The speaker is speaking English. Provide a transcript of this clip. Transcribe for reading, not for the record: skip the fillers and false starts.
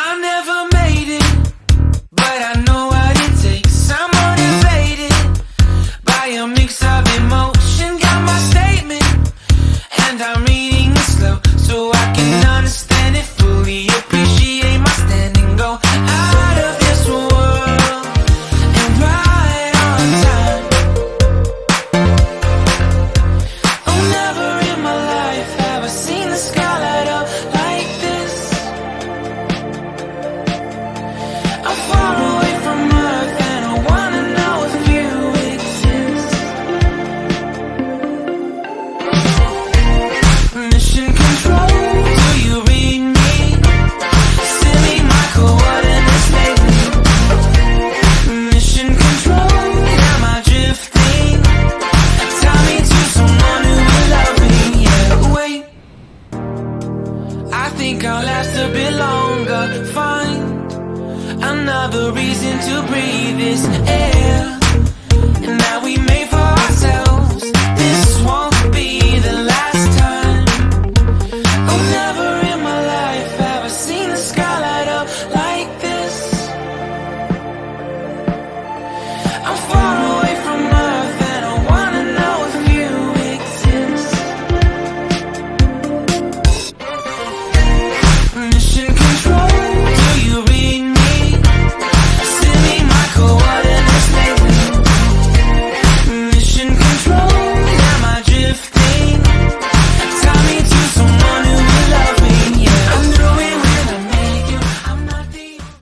I never made it, but I know what it takes. I'm motivated by a mix of emotion. Got my statement, and I'm reading it slow so I can understand it fully. Appreciate my standing, go out of this world and right on time. Oh, never in my life have I seen the sky light up like this. I'm far away from Earth and I wanna know if you exist. Mission control, do you read me? Send me my coordinates lately. Mission control, am I drifting? Tie me to someone who will love me. Yeah, wait, I think I'll last a bit longer. Find another reason to breathe this air, and that